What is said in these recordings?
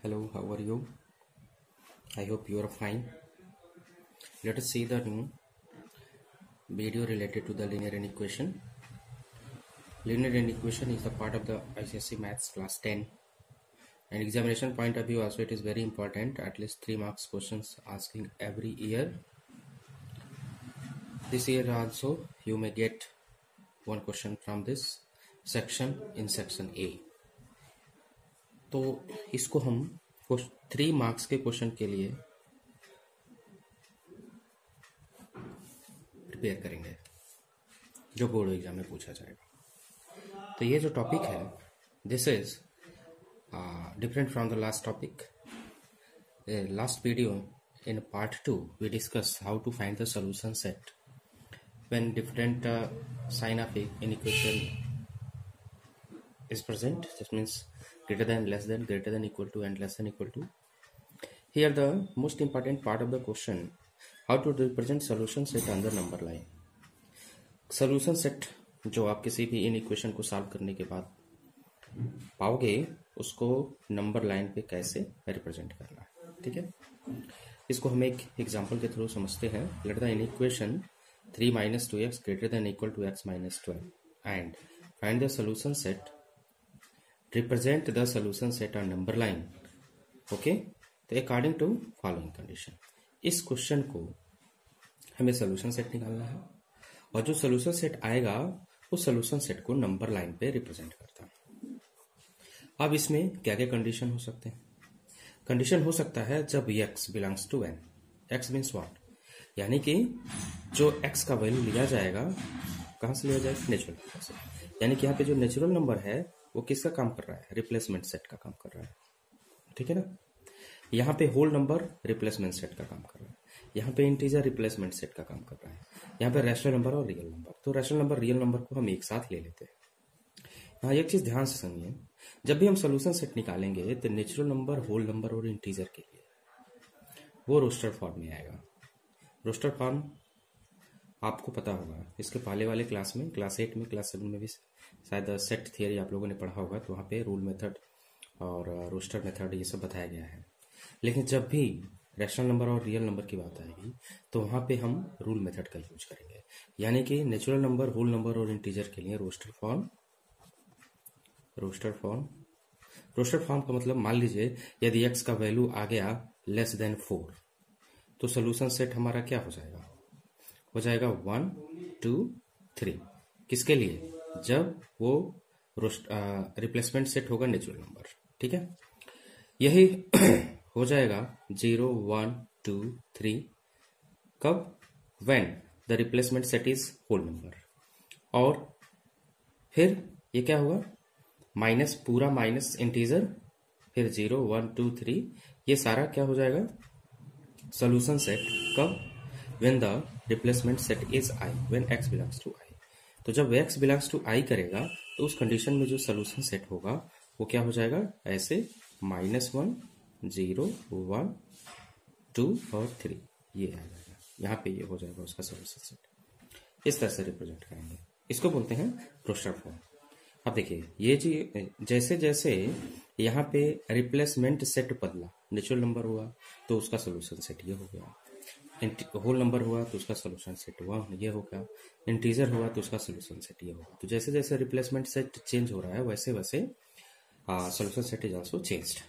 Hello, how are you? I hope you are fine. Let us see the new video related to the linear inequation. Linear inequation is a part of the ICSE Maths class 10. And examination point of view also it is very important. At least 3 marks questions asking every year. This year also you may get one question from this section in section A. तो इसको हम 3 marks के question के लिए prepare करेंगे जो board exam में पूछा जाएगा। तो ये जो टॉपिक है this is different from the last topic. Last video in part 2 we discussed how to find the solution set when different sign of inequation is present. This means greater than, less than, greater than, equal to, and less than, equal to. Here the most important part of the question, how to represent solution set on the number line. Solution set जो आप किसी भी inequation को solve करने के बाद पाओगे उसको नंबर लाइन पे कैसे रिप्रेजेंट करना है, ठीक है। इसको हम एक एग्जांपल के थ्रू समझते हैं। Let the equation 3 - 2x greater than equal to x - 12 and find the solution set. Represent the solution set on number line. Okay, तो अकॉर्डिंग टू फॉलोइंग कंडीशन इस क्वेश्चन को हमें सोल्यूशन सेट निकालना है और जो सोल्यूशन सेट आएगा उस सोल्यूशन सेट को नंबर लाइन पे रिप्रेजेंट करता है। अब इसमें क्या क्या कंडीशन हो सकते हैं? कंडीशन हो सकता है जब x belongs to n। x means what, यानी कि जो x का वैल्यू लिया जाएगा कहां से लिया जाएगा? नेचुरल नंबर से। यानी कि यहाँ पे जो नेचुरल नंबर है वो किसका काम कर रहा है? रिप्लेसमेंट सेट का काम कर रहा है, ठीक है ना। यहाँ पे होल नंबर रिप्लेसमेंट सेट का काम कर रहा है, यहाँ पे इंटीजर रिप्लेसमेंट सेट का काम कर रहा है, यहाँ पे रैशनल नंबर और रियल नंबर। तो रैशनल नंबर रियल नंबर को हम एक साथ ले लेते हैं। हाँ, एक चीज ध्यान से सुनिए, जब भी हम सोल्यूशन सेट निकालेंगे तो नेचुरल नंबर, होल नंबर और इंटीजर के लिए वो रोस्टर फॉर्म में आएगा। रोस्टर फॉर्म आपको पता होगा, इसके पहले वाले क्लास में, क्लास 8 में, क्लास 7 में भी शायद सेट थियरी आप लोगों ने पढ़ा होगा, तो वहाँ पे रूल मेथड और रोस्टर मेथड ये सब बताया गया है। लेकिन जब भी रैशनल नंबर और रियल नंबर की बात आएगी तो वहाँ पे हम रूल मेथड का यूज करेंगे। यानी कि नेचुरल नंबर, होल नंबर और इंटीजर के लिए रोस्टर फॉर्म का मतलब मान लीजिए यदि x का वैल्यू आ गया लेस देन 4 तो सोल्यूशन सेट हमारा क्या हो जाएगा? हो जाएगा 1 2 3। किसके लिए? जब वो रिप्लेसमेंट सेट होगा नेचुरल नंबर, ठीक है। यही हो जाएगा 0 1 2 3 कब? When the replacement set is whole number. और फिर ये क्या होगा? माइनस, पूरा माइनस इंटीजर, फिर 0 1 2 3, ये सारा क्या हो जाएगा? सोल्यूशन सेट कब? When the replacement set is i, when x belongs to i। तो जब x बिलोंग्स टू i करेगा तो उस कंडीशन में जो सोल्यूशन सेट होगा वो क्या हो जाएगा? ऐसे -1 0 1 2 और 3 ये आ जाएगा। यहाँ पे ये हो जाएगा उसका सोल्यूशन सेट। इस तरह से रिप्रेजेंट करेंगे, इसको बोलते हैं रोस्टर फॉर्म। अब देखिए ये जी, जैसे जैसे यहाँ पे रिप्लेसमेंट सेट बदला, नेचुरल नंबर हुआ तो उसका सोल्यूशन सेट ये हो गया, होल नंबर हुआ तो उसका सोल्यूशन सेट हुआ ये हो गया, इंटीजर हुआ तो उसका सोल्यूशन सेट ये होगा। तो जैसे जैसे रिप्लेसमेंट सेट चेंज हो रहा है वैसे वैसे solution set is also changed.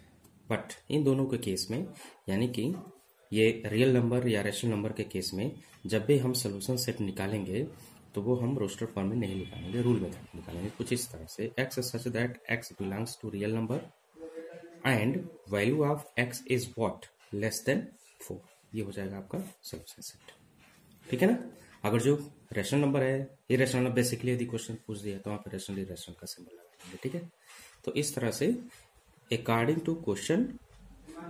But in दोनों के केस में, यानी कि ये रियल नंबर या रैशनल नंबर के केस में, जब भी हम सोल्यूशन सेट निकालेंगे तो वो हम रोस्टर फॉर्म में नहीं निकालेंगे, रूल मेथड निकालेंगे। कुछ इस तरह से x such that x belongs to real number and value of x is what? Less than 4। ये हो जाएगा आपका सोल्यूशन सेट, ठीक है ना। अगर जो रैशनल नंबर है, ये रैशनल नंबर बेसिकली यदि क्वेश्चन पूछ दिया तो वहां पर रैशनल का सिंबल लगाएंगे, ठीक है। तो इस तरह से अकॉर्डिंग टू क्वेश्चन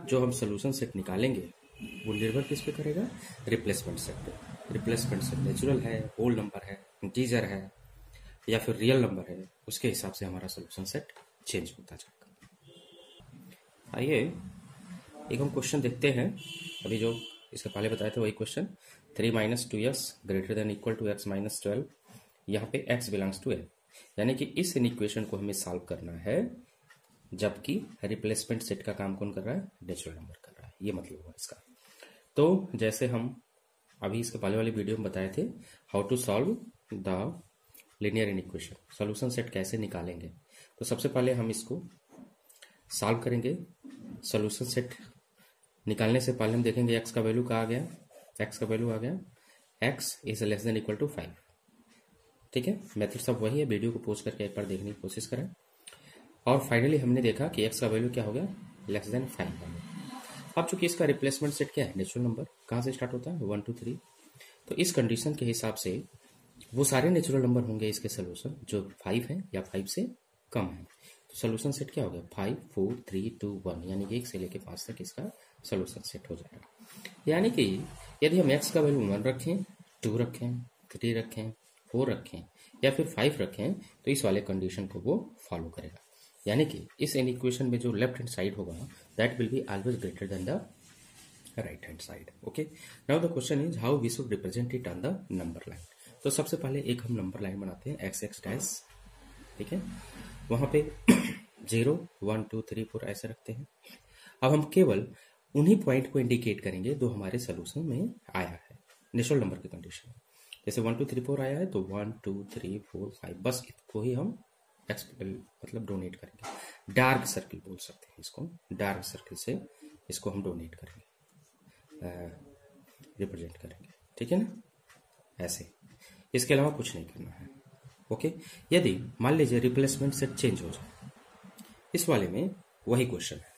जो हम सोल्यूशन सेट निकालेंगे वो निर्भर किस पे करेगा? रिप्लेसमेंट सेट पे। रिप्लेसमेंट सेट नेचुरल है, होल नंबर है, इंटीजर है या फिर रियल नंबर है, उसके हिसाब से हमारा सोल्यूशन सेट चेंज होता जाएगा। आइए एक हम क्वेश्चन देखते हैं। अभी जो इसके पहले बताया था वही question, 3 - 2x greater than equal to x - 12, यहाँ पे x बिलोंग्स टू n। यानी कि इस इक्वेशन को हमें सॉल्व करना है जबकि रिप्लेसमेंट सेट का काम कौन कर रहा है, नेचुरल नंबर कर रहा है। ये मतलब हुआ इसका। तो जैसे हम अभी इसके पहले वाली वीडियो में बताए थे how to solve the linear equation, solution set कैसे निकालेंगे। तो सबसे पहले हम इसको सॉल्व करेंगे। सॉल्यूशन सेट निकालने से पहले हम देखेंगे एक्स का वैल्यू कहाँ आ गया, एक्स का वैल्यू आ गया X is less than equal to 5। ठीक है, मेथड सब वही है, वीडियो को पोस्ट करके एक बार देखने की कोशिश करें। और फाइनली हमने देखा कि एक्स का वैल्यू क्या हो गया, लेस देन 5। अब चूंकि इसका रिप्लेसमेंट सेट क्या है, नेचुरल नंबर, कहाँ से स्टार्ट होता है 1 2 3। तो इस कंडीशन के हिसाब से वो सारे नेचुरल नंबर होंगे इसके सोल्यूशन जो 5 है या 5 से कम है। तो सोल्यूशन सेट क्या हो गया 5 4 3 2 1, यानी कि 1 से लेकर 5 तक इसका सोल्यूशन सेट हो जाएगा। यानी कि यदि हम एक्स का वैल्यू 1 रखें, 2 रखें, 3 रखें, 4 रखें या फिर 5 रखें तो इस वाले कंडीशन को वो फॉलो करेगा। यानी कि इस इक्वेशन में जो लेफ्ट हैंड साइड होगा that will be always greater than the right hand side. Okay, now the question is how we should represent it on the number line. तो सबसे पहले एक हम नंबर लाइन बनाते हैं एक्स एक्स डैश। ठीक है, वहां पे 0 1 2 3 4 ऐसे रखते हैं। अब हम केवल उन्हीं पॉइंट को इंडिकेट करेंगे जो हमारे सोल्यूशन में आया है नेचुरल नंबर की कंडीशन में। जैसे 1 2 3 4 आया है तो 1 2 3 4 5 बस इसको ही हम मतलब डोनेट करेंगे। डार्क सर्किल बोल सकते हैं इसको, डार्क सर्किल से इसको हम डोनेट करेंगे, रिप्रेजेंट करेंगे। ठीक है ना, ऐसे, इसके अलावा कुछ नहीं करना है। ओके, यदि मान लीजिए रिप्लेसमेंट सेट चेंज हो जाए, इस वाले में वही क्वेश्चन है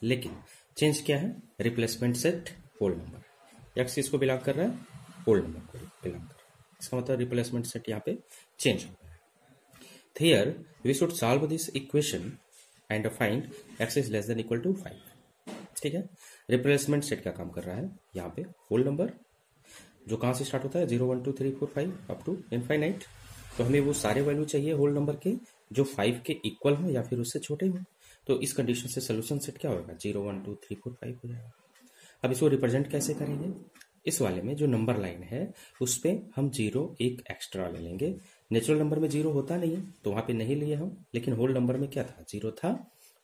लेकिन चेंज क्या है, replacement set whole number, X इसको बिलोंग कर रहा है, होल नंबर को बिलोंग कर रहा है, इसका मतलब रिप्लेसमेंट सेट यहाँ पे चेंज हो गया है। Here we should solve this equation and find x is less than equal to 5। ठीक है, रिप्लेसमेंट सेट क्या काम कर रहा है, यहाँ पे होल नंबर जो कहाँ से स्टार्ट होता है 0 1 2 3 4 5 अप टू इनफाइनाइट। तो हमें वो सारे वैल्यू चाहिए होल नंबर के जो 5 के इक्वल हो या फिर उससे छोटे हो। तो इस कंडीशन से सोल्यूशन सेट क्या होगा 0 1 2 3 4 5 हो जाएगा। अब इसको रिप्रेजेंट कैसे करेंगे, इस वाले में जो नंबर लाइन है उस पे हम 0 एक एक्स्ट्रा ले लेंगे। नेचुरल नंबर में 0 होता नहीं है तो वहां पे नहीं लिए हम, लेकिन होल नंबर में क्या था 0 था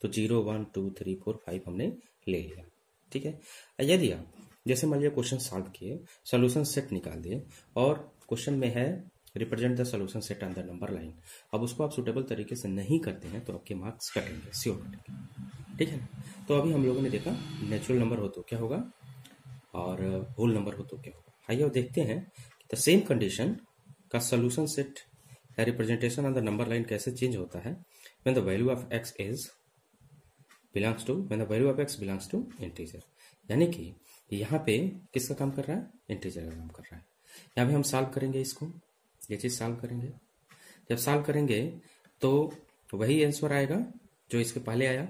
तो 0 1 2 3 4 5 हमने ले लिया। ठीक है, यदि आप जैसे मान लिया क्वेश्चन सॉल्व किए, सोल्यूशन सेट निकाल दिए और क्वेश्चन में है represent the solution set on the number line, अब उसको आप सुटेबल तरीके से नहीं करते हैं तो आपके मार्क्स कटेंगे, श्योर कटेंगे। ठीक है ना, तो अभी हम लोगों ने देखा नेचुरल नंबर हो तो क्या होगा और होल नंबर हो तो क्या होगा। आइए अब देखते हैं द सेम कंडीशन का सोल्यूशन सेट या representation on the number line कैसे चेंज होता है when the value of x is belongs to when the value of x belongs to integer. यानी कि यहाँ पे किसका काम कर रहा है, इंटीजर का काम कर रहा है। यहाँ पे हम सॉल्व करेंगे इसको, ये चीज सॉल्व करेंगे। जब सॉल्व करेंगे तो वही आंसर आएगा जो इसके पहले आया,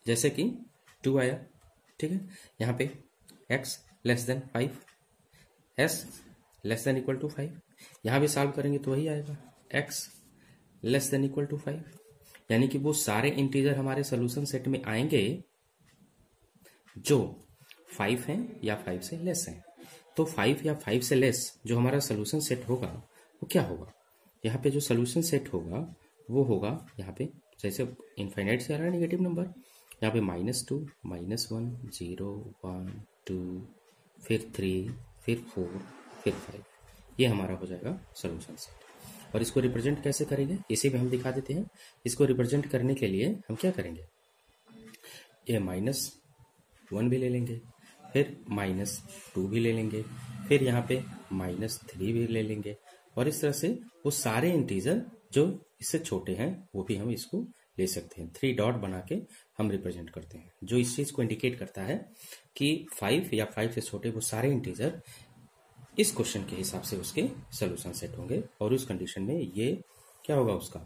जैसे कि 2 आया। ठीक है, यहाँ पे x less than 5, s less than equal to 5, यहां भी सॉल्व करेंगे तो वही आएगा x less than equal to 5। यानी कि वो सारे इंटीजर हमारे सोल्यूशन सेट में आएंगे जो 5 हैं या 5 से लेस हैं। तो 5 या 5 से लेस जो हमारा सोल्यूशन सेट होगा वो क्या होगा, यहाँ पे जो सोल्यूशन सेट होगा वो होगा यहाँ पे जैसे इनफाइनाइट से आ रहा है नेगेटिव नंबर, यहाँ पे -2 -1 0 1 2 फिर 3 फिर 4 फिर 5, ये हमारा हो जाएगा सोल्यूशन सेट। और इसको रिप्रेजेंट कैसे करेंगे इसी में हम दिखा देते हैं। इसको रिप्रेजेंट करने के लिए हम क्या करेंगे, ये -1 भी ले लेंगे, फिर -2 भी ले लेंगे, फिर यहाँ पे -3 भी ले लेंगे और इस तरह से वो सारे इंटीजर जो इससे छोटे हैं वो भी हम इसको ले सकते हैं। 3 डॉट बना के हम रिप्रेजेंट करते हैं जो इस चीज को इंडिकेट करता है कि 5 या 5 से छोटे वो सारे इंटीजर इस क्वेश्चन के हिसाब से उसके सोल्यूशन सेट होंगे और उस कंडीशन में ये क्या होगा, उसका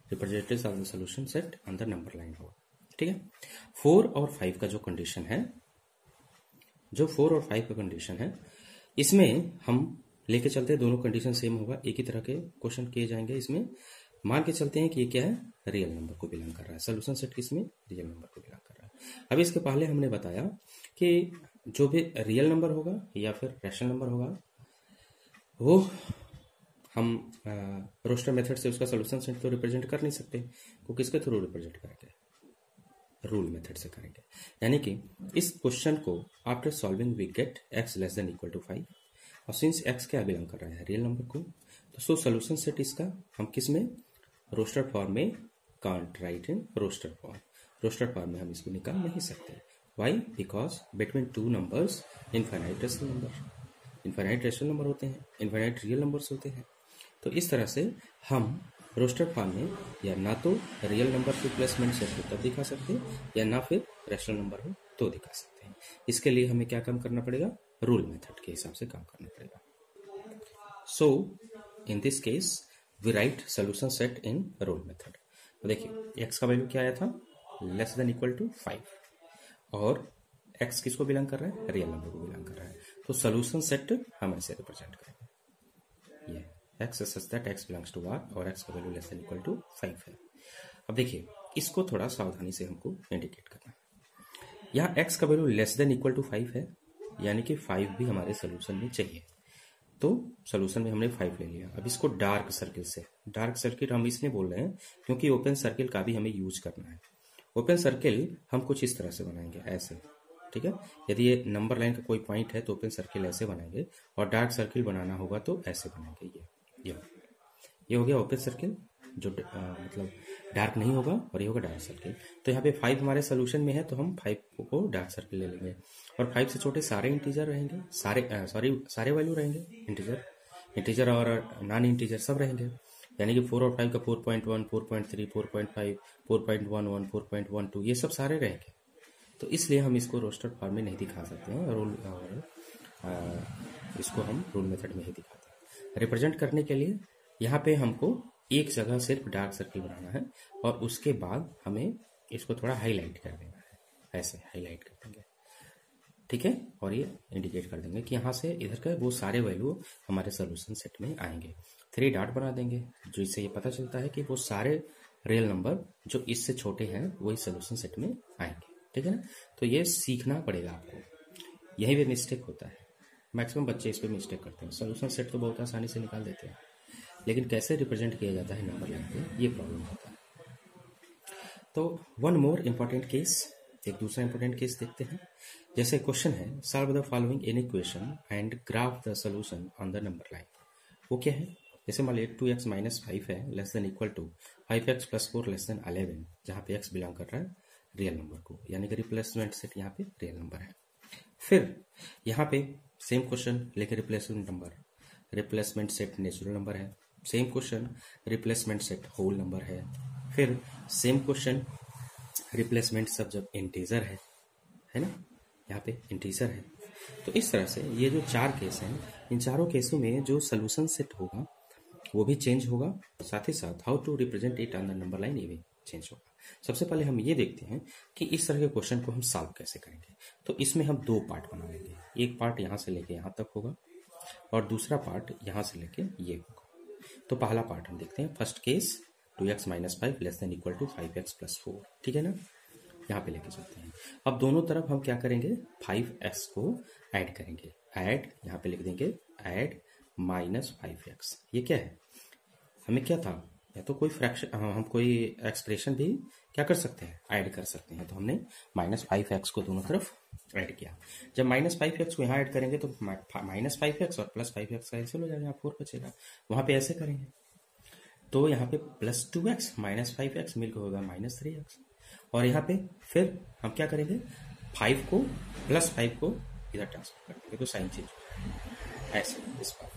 representative of the solution set on the number line होगा। ठीक है, 4 और 5 का जो कंडीशन है, जो 4 और 5 का कंडीशन है, इसमें हम लेके चलते हैं दोनों कंडीशन सेम होगा, एक ही तरह के क्वेश्चन किए जाएंगे। इसमें मान के चलते हैं कि ये क्या है, रियल नंबर को बिलोंग कर रहा है, सोल्यूशन सेट किसमें, रियल नंबर को बिलोंग कर रहा है। अब इसके पहले हमने बताया कि जो भी रियल नंबर होगा या फिर रैशनल नंबर होगा वो हम रोस्टर मेथड से उसका सोल्यूशन सेट तो रिप्रेजेंट कर नहीं सकते, वो किसके थ्रू रिप्रेजेंट करेंगे, रूल मेथड से करेंगे। यानी कि इस क्वेश्चन को after solving we get x less than equal to 5 और सिंस x क्या बिलोंग कर रहा है रियल नंबर को, तो सो सोल्यूशन सेट इसका हम किस में रोस्टर फॉर्म में can't write in roster form. Roster form में हम इसको निकाल नहीं सकते। Why? Because between two numbers infinite rational number होते हैं, इनफाइनाइट रियल नंबर्स होते हैं। तो इस तरह से हम रोस्टर फॉर्म में या ना तो रियल नंबर रिप्लेसमेंट सेट हो तब दिखा सकते हैं या ना फिर रैशनल नंबर हो तो दिखा सकते हैं। इसके लिए हमें क्या काम करना पड़ेगा? रूल मेथड के हिसाब से काम करना पड़ेगा। So in this case we write solution set in rule method. तो देखिए x का वैल्यू क्या आया था? लेस देन इक्वल टू 5 और x किसको बिलोंग कर रहा है? रियल नंबर को बिलोंग कर रहा है। तो सोल्यूशन सेट हम ऐसे रिप्रेजेंट करेंगे, ये x such that x belongs to r और x का value less than equal to 5 है। अब देखिए इसको थोड़ा सावधानी से हमको इंडिकेट करना है। यहाँ x का value less than equal to 5 है, यानी कि 5 भी हमारे सोल्यूशन में चाहिए। तो सोल्यूशन में हमने 5 ले लिया। अब इसको डार्क सर्किल से, डार्क सर्किल हम इसलिए बोल रहे हैं क्योंकि ओपन सर्किल का भी हमें यूज करना है। ओपन सर्किल हम कुछ इस तरह से बनाएंगे, ऐसे, ठीक है। यदि ये नंबर लाइन का कोई पॉइंट है तो ओपन सर्किल ऐसे बनाएंगे और डार्क सर्किल बनाना होगा तो ऐसे बनाएंगे। ये हो गया ओपन सर्किल जो मतलब डार्क नहीं होगा, और ये होगा डार्क सर्किल। तो यहाँ पे 5 हमारे सोल्यूशन में है तो हम 5 को डार्क सर्किल ले लेंगे और 5 से छोटे सारे इंटीजर रहेंगे, सारे वैल्यू रहेंगे, इंटीजर और नॉन इंटीजर सब रहेंगे। यानी कि 4 और 5 का 4.1, 4.3, 4.5, 4.11, 4.12 ये सब सारे रहेंगे। तो इसलिए हम इसको रोस्टर फॉर्म में नहीं दिखा सकते हैं, रूल इसको हम रूल मेथड में ही दिखाते हैं। रिप्रेजेंट करने के लिए यहाँ पे हमको एक जगह सिर्फ डार्क सर्किल बनाना है और उसके बाद हमें इसको थोड़ा हाईलाइट कर देना है, ऐसे हाईलाइट कर देंगे, ठीक है। और ये इंडिकेट कर देंगे कि यहाँ से इधर का वो सारे वैल्यू हमारे सोल्यूशन सेट में आएंगे। 3 डॉट बना देंगे जो इससे ये पता चलता है कि वो सारे रियल नंबर जो इससे छोटे हैं वही सोल्यूशन सेट में आएंगे, ठीक है ना। तो ये सीखना पड़ेगा आपको, यही भी मिस्टेक होता है, मैक्सिमम बच्चे इस पर मिस्टेक करते हैं। सोल्यूशन सेट तो बहुत आसानी से निकाल देते हैं, लेकिन कैसे रिप्रेजेंट किया जाता है नंबर लाइन पे ये प्रॉब्लम होता है। तो वन मोर इम्पॉर्टेंट केस, एक दूसरा इंपॉर्टेंट केस देखते हैं। जैसे क्वेश्चन है solve the following in equation and graph the solution on the number line. वो क्या है? जैसे मान लीजिए 2x माइनस 5 है less than equal to 5x plus 4 less than 11, जहाँ पे x बिलोंग कर रहा है रियल नंबर को, यानी कि रिप्लेसमेंट सेट यहाँ पे रियल नंबर है। फिर यहाँ पे सेम क्वेश्चन लेके रिप्लेसमेंट सेट नेचुरल नंबर है। Same question replacement set whole number है। फिर सेम क्वेश्चन रिप्लेसमेंट सब जब इंटीजर है ना, यहाँ पे इंटीजर है। तो इस तरह से ये जो 4 केस हैं, इन चारों केसों में जो सोल्यूशन सेट होगा वो भी चेंज होगा, साथ ही साथ how to represent it on the number line ये भी चेंज होगा। सबसे पहले हम ये देखते हैं कि इस तरह के क्वेश्चन को हम सॉल्व कैसे करेंगे। तो इसमें हम 2 पार्ट बना लेंगे, एक पार्ट यहाँ से लेके यहाँ तक होगा और दूसरा पार्ट यहाँ से लेके ये होगा। तो पहला पार्ट हम देखते हैं, first case 2x minus 5 less than equal to 5x plus 4, ठीक है ना। यहाँ पे लेके चलते हैं। अब दोनों तरफ हम क्या करेंगे, 5x को ऐड करेंगे, ऐड यहाँ पे लिख देंगे ऐड माइनस 5x। ये क्या है, हमें क्या था, या तो कोई फ्रैक्शन हम कोई एक्सप्रेशन भी क्या कर सकते हैं, ऐड कर सकते हैं। तो हमने माइनस 5x को दोनों तरफ ऐड किया। जब माइनस 5x को यहाँ ऐड करेंगे तो माइनस 5x और प्लस 5x कैंसिल हो जाएगा, 4 बचेगा। वहां पे ऐसे करेंगे तो यहाँ पे प्लस 2x माइनस 5x मिलकर होगा माइनस 3x। और यहाँ पे फिर हम क्या करेंगे, 5 को प्लस 5 को इधर ट्रांसफर कर देंगे तो साइन चेंज हो जाएगा, ऐसे इस बार।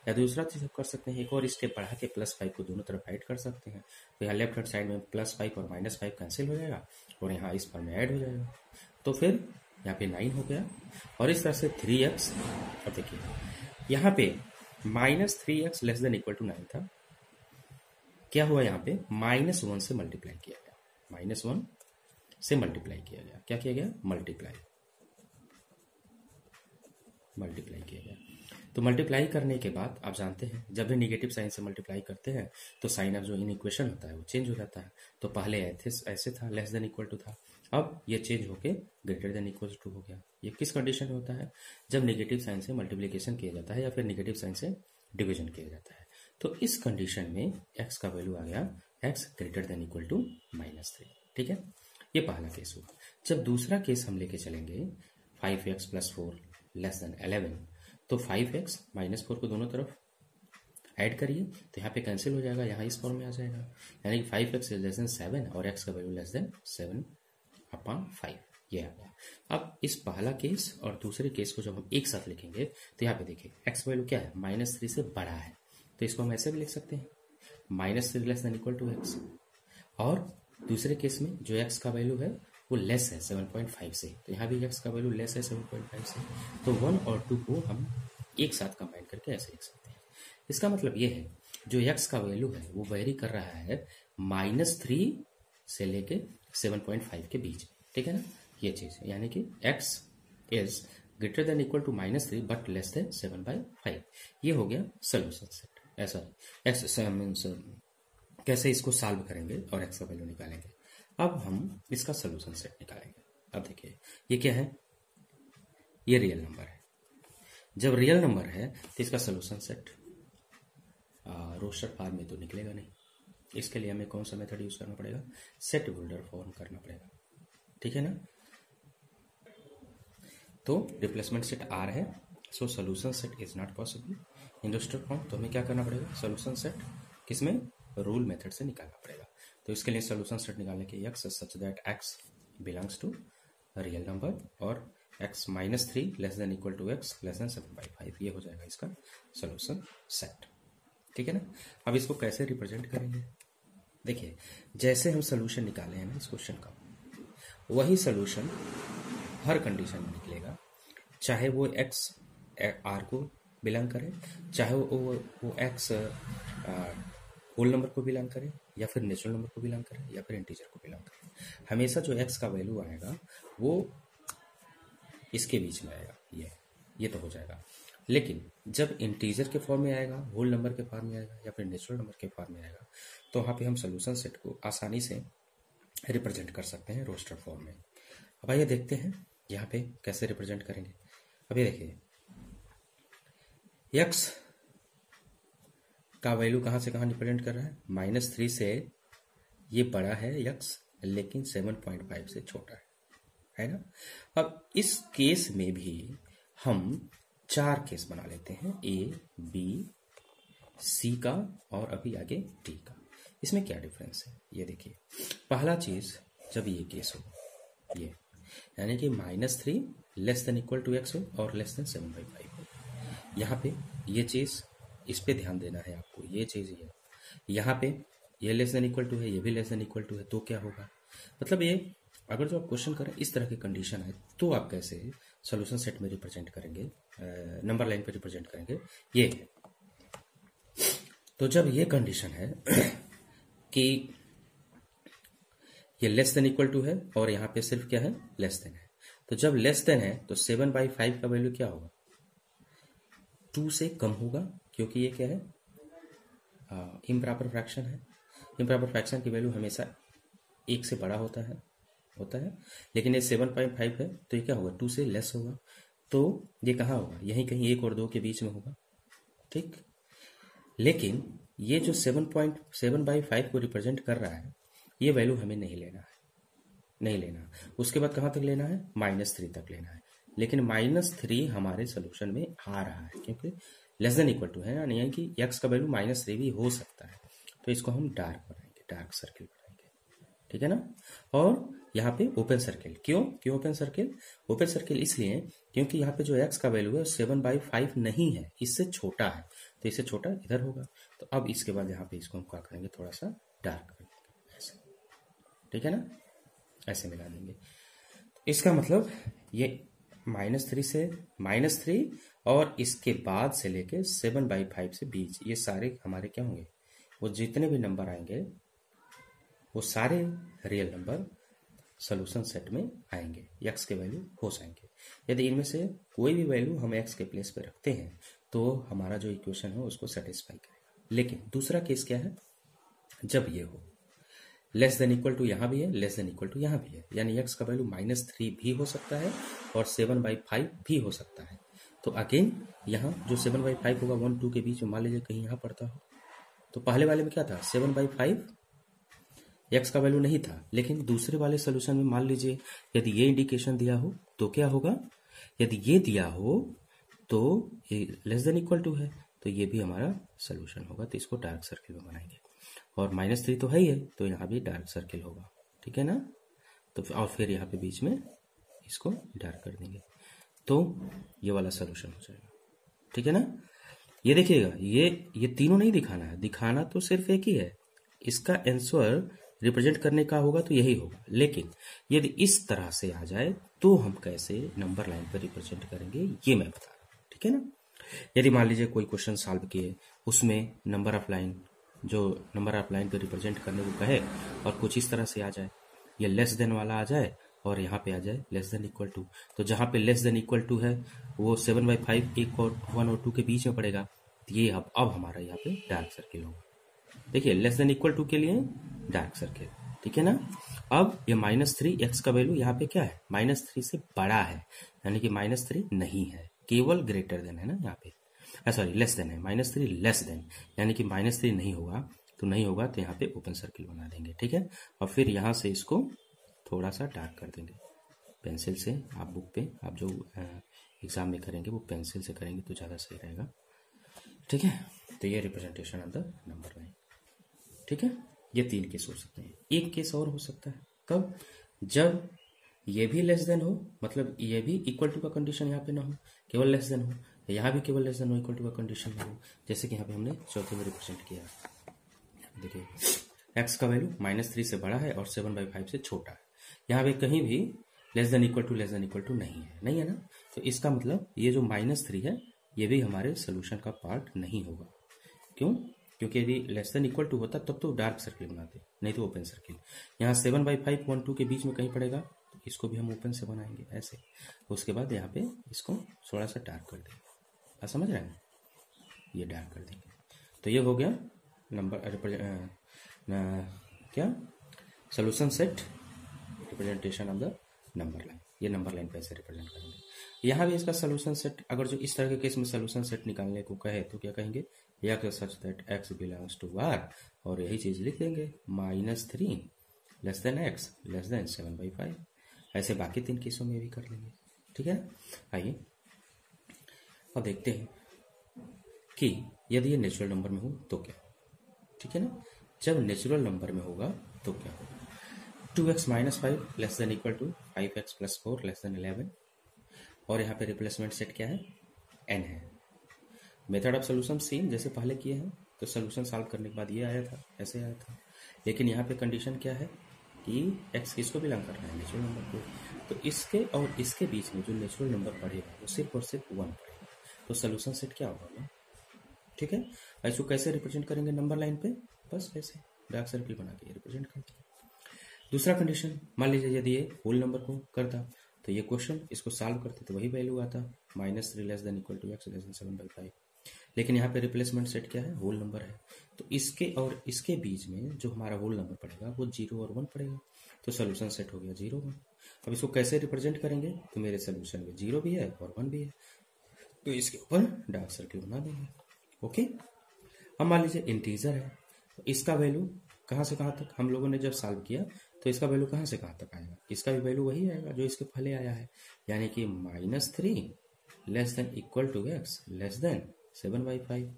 या दूसरा चीज हम कर सकते हैं, एक और स्टेप बढ़ा के प्लस 5 को दोनों तरफ ऐड कर सकते हैं। तो यहाँ लेफ्ट हैंड साइड में प्लस 5 और माइनस 5 कैंसिल हो जाएगा और यहाँ इस पर में ऐड हो जाएगा। तो फिर यहाँ पे 9 हो गया और इस तरह से 3x। अब देखिए यहाँ पे minus 3x less than equal to 9 था, क्या हुआ यहाँ पे -1 से मल्टीप्लाई किया गया, -1 से मल्टीप्लाई किया गया। क्या किया गया, मल्टीप्लाई किया गया। तो मल्टीप्लाई करने के बाद आप जानते हैं जब भी निगेटिव साइन से मल्टीप्लाई करते हैं तो साइन ऑफ जो इन इक्वेशन होता है वो चेंज हो जाता है। तो पहले ऐसे था, लेस देन इक्वल टू था, अब ये चेंज होके ग्रेटर देन इक्वल टू हो गया। ये किस कंडीशन में होता है, जब निगेटिव साइन से मल्टीप्लीकेशन किया जाता है या फिर निगेटिव साइन से डिवीजन किया जाता है। तो इस कंडीशन में x का वैल्यू आ गया x greater than equal to -3, ठीक है। ये पहला केस हुआ। जब दूसरा केस हम लेके चलेंगे 5x + 4 < 11, तो 5x - 4 को दोनों तरफ ऐड करिए तो यहाँ पे कैंसिल हो जाएगा, यहाँ इस फॉर्म में आ जाएगा, यानी कि 5x < 7 और x का वैल्यू <7/5 ये आ गया। अब इस पहला केस और दूसरे केस को जब हम एक साथ लिखेंगे तो यहाँ पे देखिए x वैल्यू क्या है, -3 से बड़ा है, तो इसको हम ऐसे भी लिख सकते हैं -3 < x। और दूसरे केस में जो x का वैल्यू है वो लेस है 7.5 से, तो यहाँ भी x का वैल्यू लेस है 7.5 से, तो 1 और 2 को हम एक साथ कंबाइन करके ऐसे लिख सकते हैं। इसका मतलब ये है जो x का वैल्यू है वो वेरी कर रहा है -3 से लेके 7.5 के बीच, ठीक है ना, ये चीज, यानी कि x is greater than equal to -3 but less than 7/5। ये हो गया सोल्यूशन सेट। ऐसा मीन्स कैसे इसको सॉल्व करेंगे और x का वैल्यू निकालेंगे। अब हम इसका सोल्यूशन सेट निकालेंगे। अब देखिए ये क्या है, ये रियल नंबर है। जब रियल नंबर है तो इसका सोल्यूशन सेट रोस्टर फॉर्म में तो निकलेगा नहीं, इसके लिए हमें कौन सा मेथड यूज करना पड़ेगा, सेट होल्डर फॉर्म करना पड़ेगा, ठीक है ना। तो रिप्लेसमेंट सेट आर है, so solution set is not possible in roster form. तो हमें क्या करना पड़ेगा, सोल्यूशन सेट किसमें, रूल मेथड से निकालना पड़ेगा। तो इसके लिए सोल्यूशन सेट निकालने के x such that x belongs to real number और x -3 < x < 7/5 ये हो जाएगा इसका सोल्यूशन सेट, ठीक है ना। अब इसको कैसे रिप्रेजेंट करेंगे, देखिए जैसे हम सोल्यूशन निकाले हैं ना इस क्वेश्चन का, वही सोल्यूशन हर कंडीशन में निकलेगा, चाहे वो x r को बिलोंग करे, चाहे वो x होल नंबर को बिलोंग करे, या फिर नेचुरल नंबर को बिलोंग करे, या फिर इंटीजर को बिलोंग करे। हमेशा जो x का वैल्यू आएगा वो इसके बीच में आएगा, ये तो हो जाएगा। लेकिन जब इंटीजर के फॉर्म में आएगा, होल नंबर के फॉर्म में आएगा, या फिर नेचुरल नंबर के फॉर्म में आएगा, तो वहाँ पे हम सोल्यूशन सेट को आसानी से रिप्रेजेंट कर सकते हैं रोस्टर फॉर्म में। अब आइए देखते हैं यहाँ पे कैसे रिप्रेजेंट करेंगे। अभी देखिए x का वैल्यू कहाँ से कहाँ रिप्रेजेंट कर रहा है, -3 से ये बड़ा है x, लेकिन 7.5 से छोटा है ना। अब इस केस में भी हम 4 केस बना लेते हैं, A, B, C का और अभी आगे D का। इसमें क्या डिफरेंस है ये देखिए, पहला चीज जब ये केस हो, ये यानी कि -3 < x हो और <7/5 हो, यहाँ पे ये चीज, इस पे ध्यान देना है आपको, ये चीज ये यहाँ पे ये < है, ये भी < है, तो क्या होगा, मतलब ये अगर जो आप क्वेश्चन करें इस तरह की कंडीशन है तो आप कैसे सोल्यूशन सेट में रिप्रेजेंट करेंगे, नंबर लाइन पे रिप्रेजेंट करेंगे, ये है। तो जब ये कंडीशन है कि ये < है और यहाँ पे सिर्फ क्या है, लेस देन है, तो जब लेस देन है तो 7/5 का वैल्यू क्या होगा, 2 से कम होगा, क्योंकि ये क्या है, इम्प्रॉपर फ्रैक्शन है। इम्प्रॉपर फ्रैक्शन की वैल्यू हमेशा 1 से बड़ा होता है, लेकिन ये 7.5 है तो ये क्या होगा, 2 से लेस होगा, तो ये कहाँ होगा, यहीं कहीं 1 और 2 के बीच में होगा, ठीक। लेकिन ये जो 7.7/5 को रिप्रेजेंट कर रहा है, ये वैल्यू हमें नहीं लेना, उसके बाद कहाँ तक लेना है, -3 तक लेना है। लेकिन -3 हमारे सोल्यूशन में आ रहा है क्योंकि < है ना, यानी कि x का वैल्यू -3 भी हो सकता है, तो इसको हम डार्क बनाएंगे, डार्क सर्किल बनाएंगे, ठीक है ना। और यहाँ पे ओपन सर्किल, क्यों ओपन सर्किल इसलिए क्योंकि यहाँ पे जो x का वैल्यू है 7/5 नहीं है, इससे छोटा है, तो इससे छोटा इधर होगा। तो अब इसके बाद यहाँ पे इसको हम क्या करेंगे, थोड़ा सा डार्क करेंगे ऐसे, ठीक है ना, ऐसे मिला देंगे। इसका मतलब ये -3 और इसके बाद से लेके 7/5 से बीच, ये सारे हमारे क्या होंगे, वो जितने भी नंबर आएंगे वो सारे रियल नंबर सोल्यूशन सेट में आएंगे, x के वैल्यू हो जाएंगे। यदि इनमें से कोई भी वैल्यू हम x के प्लेस पे रखते हैं तो हमारा जो इक्वेशन है उसको सेटिस्फाई करेगा। लेकिन दूसरा केस क्या है, जब ये हो < यहाँ भी है, < यहाँ भी है, यानी x का वैल्यू -3 भी हो सकता है और 7/5 भी हो सकता है। तो अगेन यहाँ जो 7/5 होगा 1 2 के बीच में, मान लीजिए कहीं यहाँ पड़ता हो, तो पहले वाले में क्या था, 7/5 एक्स का वैल्यू नहीं था, लेकिन दूसरे वाले सोल्यूशन में मान लीजिए यदि ये इंडिकेशन दिया हो तो क्या होगा, यदि ये दिया हो तो ये लेस देन इक्वल टू है, तो ये भी हमारा सोल्यूशन होगा। तो इसको डार्क सर्किल में बनाएंगे, और -3 तो है ही है, तो यहाँ भी डार्क सर्किल होगा, ठीक है ना। तो और फिर यहाँ पे बीच में इसको डार्क कर देंगे, तो ये वाला सोल्यूशन हो जाएगा, ठीक है ना। ये देखिएगा, ये तीनों नहीं दिखाना है, दिखाना तो सिर्फ एक ही है, इसका आंसर रिप्रेजेंट करने का होगा तो यही होगा। लेकिन यदि इस तरह से आ जाए तो हम कैसे नंबर लाइन पर रिप्रेजेंट करेंगे ये मैं बता रहा हूँ, ठीक है ना। यदि मान लीजिए कोई क्वेश्चन सॉल्व किए, उसमें नंबर ऑफ लाइन पे रिप्रेजेंट करने को कहे और कुछ इस तरह से आ जाए, ये लेस देन वाला आ जाए और यहाँ पे आ जाए लेस देन इक्वल टू, तो जहाँ पे लेस देन इक्वल टू है वो 7/5 एक और 1 और 2 के बीच में पड़ेगा, तो ये अब हमारा यहाँ पे डार्क सर्किल होगा। देखिए लेस देन इक्वल टू के लिए डार्क सर्किल, ठीक है ना। अब ये -3 एक्स का वैल्यू यहाँ पे क्या है, -3 से बड़ा है, यानी कि -3 नहीं है, केवल ग्रेटर देन है ना यहाँ पे, सॉरी लेस देन है, -3 लेस देन, यानी कि -3 नहीं होगा, तो नहीं होगा तो यहाँ पे ओपन सर्किल बना देंगे, ठीक है। और फिर यहाँ से इसको थोड़ा सा डार्क कर देंगे पेंसिल से। आप बुक पे आप जो एग्जाम में करेंगे वो पेंसिल से करेंगे तो ज़्यादा सही रहेगा, ठीक है। तो ये representation of the number line, ठीक है। ये 3 केस हो सकते हैं। एक केस और हो सकता है, कब, जब ये भी लेस देन हो, मतलब ये भी इक्वल टू का कंडीशन यहाँ पे ना हो, केवल लेस देन हो, यहाँ भी केवल लेस देन हो, इक्वल टू का कंडीशन ना हो, जैसे कि यहाँ पे हमने चौथे में रिप्रेजेंट किया। देखिए एक्स का वैल्यू -3 से बड़ा है और 7/5 से छोटा है, यहाँ पे कहीं भी लेस देन इक्वल टू नहीं है ना। तो इसका मतलब ये जो -3 है ये भी हमारे सोल्यूशन का पार्ट नहीं होगा। क्यों? क्योंकि यदि लेस देन इक्वल टू होता तब तो डार्क सर्किल बनाते, नहीं तो ओपन सर्किल। यहाँ 7/5 1 2 के बीच में कहीं पड़ेगा, तो इसको भी हम ओपन से बनाएंगे ऐसे। उसके बाद यहाँ पे इसको थोड़ा सा डार्क कर देंगे, आप समझ रहे हैं, ये डार्क कर देंगे। तो ये हो गया नंबर क्या solution set representation of the number line. ये नंबर लाइन कैसे रिप्रेजेंट करेंगे। यहाँ भी इसका सोल्यूशन सेट, अगर जो इस तरह के केस में सोल्यूशन सेट निकालने को कहे तो क्या कहेंगे, X such that X belongs to R, और यही चीज लिख देंगे -3 less than X less than 7/5। ऐसे बाकी 3 केसों में भी कर लेंगे, ठीक है। आइए अब देखते हैं कि यदि ये नेचुरल नंबर में हो तो क्या, ठीक है ना। जब नेचुरल नंबर में होगा तो क्या होगा, 2x - 5 less than equal to 5x + 4 less than 11, और यहाँ पे रिप्लेसमेंट सेट क्या है, n है। मेथड ऑफ सोल्यूशन सेम जैसे पहले किए हैं, तो सोल्यूशन सॉल्व करने के बाद ये आया था, ऐसे आया था, लेकिन यहाँ पे कंडीशन क्या है कि x किसको बिलोंग कर रहा है, नेचुरल नंबर को, तो इसके और इसके बीच में जो नेचुरल नंबर पड़ेगा वो सिर्फ और सिर्फ 1 पड़ेगा, तो सोल्यूशन सेट क्या होगा, ठीक है। इसको कैसे रिप्रेजेंट करेंगे नंबर लाइन पे, बस ऐसे डार्क सर्किल बना के रिप्रेजेंट करते हैं। दूसरा कंडीशन, मान लीजिए यदि ये होल नंबर को करता तो ये क्वेश्चन इसको सॉल्व करते तो वही वैल्यू आता -3 less than equal to X less than 7/5, लेकिन यहाँ पे रिप्लेसमेंट सेट क्या है, होल नंबर है, तो इसके और इसके बीच में जो हमारा होल नंबर पड़ेगा वो 0 और 1 पड़ेगा, तो सोल्यूशन सेट हो गया 0 1। अब इसको कैसे रिप्रेजेंट करेंगे, तो मेरे सोल्यूशन में 0 भी है और 1 भी है, तो इसके ऊपर डार्क सर्किल बना देंगे, ओके। अब मान लीजिए इंटीजर है, तो इसका वैल्यू कहाँ से कहाँ तक हम लोगों ने जब सॉल्व किया तो इसका वैल्यू कहाँ से कहाँ तक आएगा, इसका भी वैल्यू वही आएगा जो इसके पहले आया है, यानी कि -3 less than equal to X less than 7/5,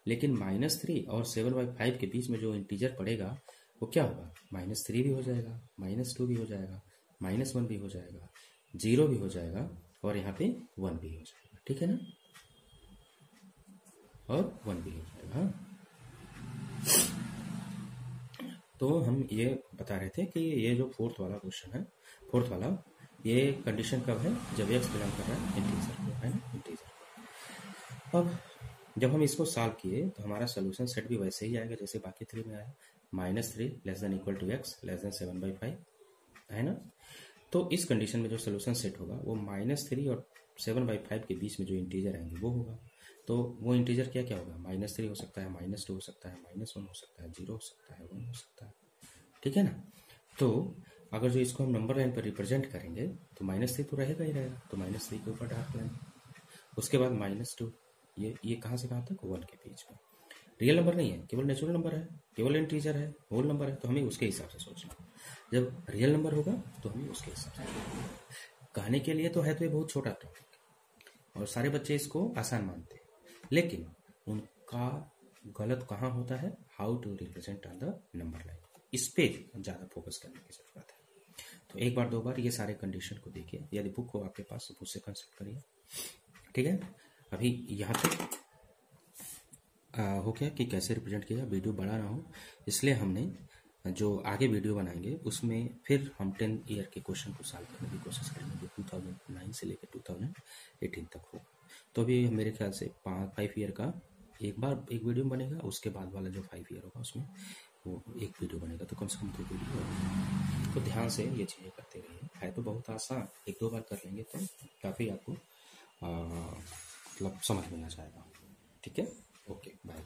लेकिन -3 और 7/5 के बीच में जो इंटीजर पड़ेगा वो क्या होगा, -3 भी हो जाएगा, -2 भी हो जाएगा, -1 भी हो जाएगा, 0 भी हो जाएगा, और यहाँ पे 1 भी हो जाएगा, ठीक है ना, और 1 भी हो जाएगा। हाँ, तो हम ये बता रहे थे कि ये जो फोर्थ वाला क्वेश्चन है, फोर्थ वाला, ये कंडीशन कब है, जब एक्स बिलोंग कर रहा है इंटीजर को, है ना, इंटीजर। अब जब हम इसको सॉल्व किए तो हमारा सोल्यूशन सेट भी वैसे ही आएगा जैसे बाकी 3 में आया, -3 less than equal to X less than 7/5, है ना। तो इस कंडीशन में जो सोल्यूशन सेट होगा वो -3 और 7/5 के बीच में जो इंटीजर आएंगे वो होगा, तो वो इंटीजर क्या क्या होगा, -3 हो सकता है, -2 हो सकता है, -1 हो सकता है, 0 हो सकता है, 1 हो सकता है, ठीक है ना। तो अगर जो इसको हम नंबर लाइन पर रिप्रेजेंट करेंगे तो -3 तो रहेगा ही रहेगा, तो -3 के ऊपर डार्क लाइन, उसके बाद -2, ये कहाँ से कहाँ तक, 1 के बीच में, रियल नंबर नहीं है, केवल नेचुरल नंबर है, केवल इंटीजर है, होल नंबर है, तो हमें उसके हिसाब से सोचना। जब रियल नंबर होगा तो हमें उसके हिसाब से। कहने के लिए तो है, तो ये बहुत छोटा टॉपिक और सारे बच्चे इसको आसान मानते हैं, लेकिन उनका गलत कहाँ होता है, how to represent on the number line, इस पे ज़्यादा फोकस करने की जरूरत है। तो एक बार 2 बार ये सारे कंडीशन को देखिए, यदि बुक हो आपके पास तो बुक से कंसल्ट करिए, ठीक है। अभी यहाँ तक हो गया कि कैसे रिप्रेजेंट किया। वीडियो बड़ा ना हो इसलिए हमने जो आगे वीडियो बनाएंगे उसमें फिर हम 10 ईयर के क्वेश्चन को सॉल्व करने की कोशिश करेंगे, जो 2009 से लेकर 2018 तक होगा। तो अभी मेरे ख्याल से 5 ईयर का एक वीडियो बनेगा, उसके बाद वाला जो 5 ईयर होगा उसमें वो एक वीडियो बनेगा, तो कम से कम 2 वीडियो होगा। तो ध्यान से ये चीज़ें करते रहिए, है तो बहुत आसान, 1-2 बार कर लेंगे तो काफ़ी आपको मतलब समझ में आ जाएगा, ठीक है। Okay bye.